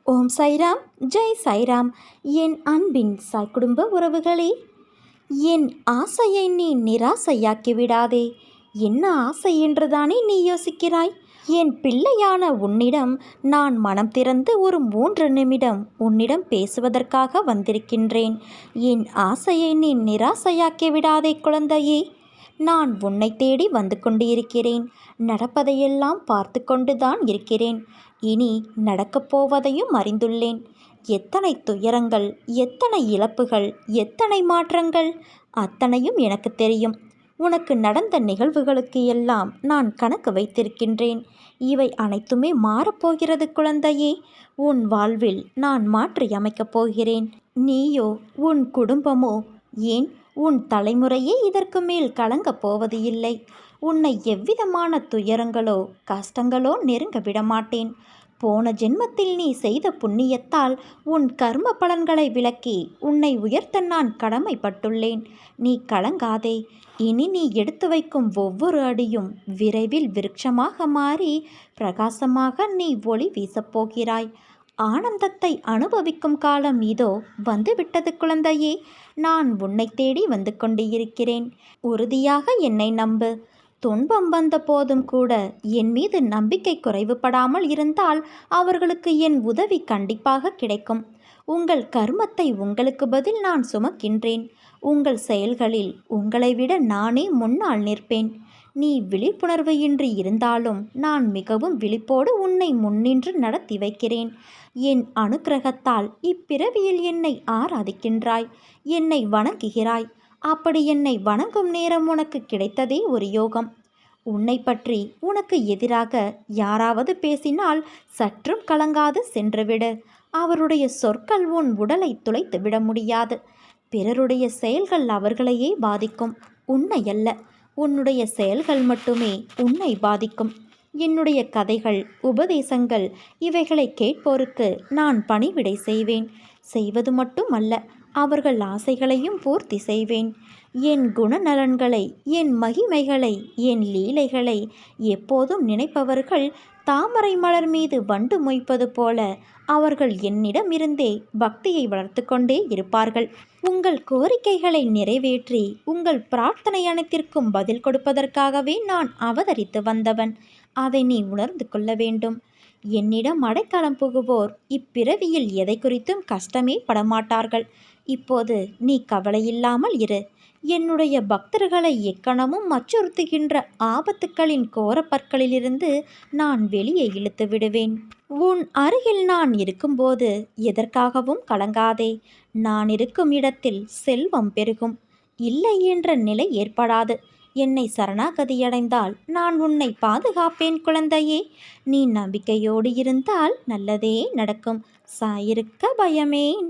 ஓம் சாய்ராம், ஜெய் சாய்ராம். என் அன்பின் சாய் குடும்ப உறவுகளே, என் ஆசையை நீ நிராசையாக்கி விடாதே. என்ன ஆசை என்றுதானே நீ யோசிக்கிறாய்? என் பிள்ளையான உன்னிடம் நான் மனம் திறந்து ஒரு 3 நிமிடம் உன்னிடம் பேசுவதற்காக வந்திருக்கின்றேன். என் ஆசையை நீ நிராசையாக்கி விடாதே குழந்தையே. நான் உன்னை தேடி வந்து கொண்டிருக்கிறேன். நடப்பதையெல்லாம் பார்த்து கொண்டுதான் இருக்கிறேன். இனி நடக்கப் போவதையும் அறிந்துள்ளேன். எத்தனை துயரங்கள், எத்தனை இழப்புகள், எத்தனை மாற்றங்கள், அத்தனையும் எனக்கு தெரியும். உனக்கு நடந்த நிகழ்வுகளுக்கு எல்லாம் நான் கணக்கு வைத்திருக்கின்றேன். இவை அனைத்துமே மாறப்போகிறது குழந்தையே. உன் வாழ்வில் நான் மாற்றி அமைக்கப் போகிறேன். நீயோ உன் குடும்பமோ, ஏன் உன் தலைமுறையே இதற்கு மேல் கலங்கப் போவது இல்லை. உன்னை எவ்விதமான துயரங்களோ கஷ்டங்களோ நெருங்க விடமாட்டேன். போன ஜென்மத்தில் நீ செய்த புண்ணியத்தால் உன் கர்ம பலன்களை விலக்கி உன்னை உயர்த்த நான் கடமைப்பட்டுள்ளேன். நீ கலங்காதே. இனி நீ எடுத்து வைக்கும் ஒவ்வொரு அடியும் விரைவில் விருட்சமாக மாறி பிரகாசமாக நீ ஒளி வீசப்போகிறாய். ஆனந்தத்தை அனுபவிக்கும் காலம் இதோ வந்துவிட்டது குழந்தையே. நான் உன்னை தேடி வந்து கொண்டிருக்கிறேன். உறுதியாக என்னை நம்பு. துன்பம் வந்த போதும் கூட என் மீது நம்பிக்கை குறைவுபடாமல் இருந்தால் அவர்களுக்கு என் உதவி கண்டிப்பாக கிடைக்கும். உங்கள் கர்மத்தை உங்களுக்கு பதில் நான் சுமக்கின்றேன். உங்கள் செயல்களில் உங்களை விட நானே முன்னால் நிற்பேன். நீ விழிப்புணர்வு இன்றி இருந்தாலும் நான் மிகவும் விழிப்போடு உன்னை முன்னின்று நடத்தி வைக்கிறேன். என் அனுக்கிரகத்தால் இப்பிறவியில் என்னை ஆராதிக்கின்றாய், என்னை வணங்குகிறாய். அப்படி என்னை வணங்கும் நேரம் உனக்கு கிடைத்ததே ஒரு யோகம். உன்னை பற்றி உனக்கு எதிராக யாராவது பேசினால் சற்றும் கலங்காது சென்றுவிடு. அவருடைய சொற்கள் உன் உடலை துளைத்து விட முடியாது. பிறருடைய செயல்கள் அவர்களையே பாதிக்கும், உன்னை அல்ல. உன்னுடைய செயல்கள் மட்டுமே உன்னை பாதிக்கும். என்னுடைய கதைகள், உபதேசங்கள் இவைகளை கேட்போருக்கு நான் பணிவிடை செய்வேன். செய்வது மட்டுமல்ல, அவர்கள் ஆசைகளையும் பூர்த்தி செய்வேன். என் குணநலன்களை, என் மகிமைகளை, என் லீலைகளை எப்போதும் நினைப்பவர்கள் தாமரை மலர் மீது வண்டு மொய்ப்பது போல அவர்கள் என்னிடமிருந்தே பக்தியை வளர்த்து கொண்டே இருப்பார்கள். உங்கள் கோரிக்கைகளை நிறைவேற்றி உங்கள் பிரார்த்தனை அனைத்திற்கும் பதில் கொடுப்பதற்காகவே நான் அவதரித்து வந்தவன். அதை நீ உணர்ந்து கொள்ள வேண்டும். என்னிடம் அடைக்கலம் புகுவோர் இப்பிறவியில் எதை குறித்தும் கஷ்டமே படமாட்டார்கள். இப்போது நீ கவலையில்லாமல் இரு. என்னுடைய பக்தர்களை எக்கணமும் அச்சுறுத்துகின்ற ஆபத்துக்களின் கோரப்பற்களிலிருந்து நான் வெளியே இழுத்து விடுவேன். உன் அருகில் நான் இருக்கும்போது எதற்காகவும் கலங்காதே. நான் இருக்கும் இடத்தில் செல்வம் பெருகும். இல்லை என்ற நிலை ஏற்படாது. என்னை சரணாகதியடைந்தால் நான் உன்னை பாதுகாப்பேன் குழந்தையே. நீ நம்பிக்கையோடு இருந்தால் நல்லதே நடக்கும். சாயிருக்க பயமேன்.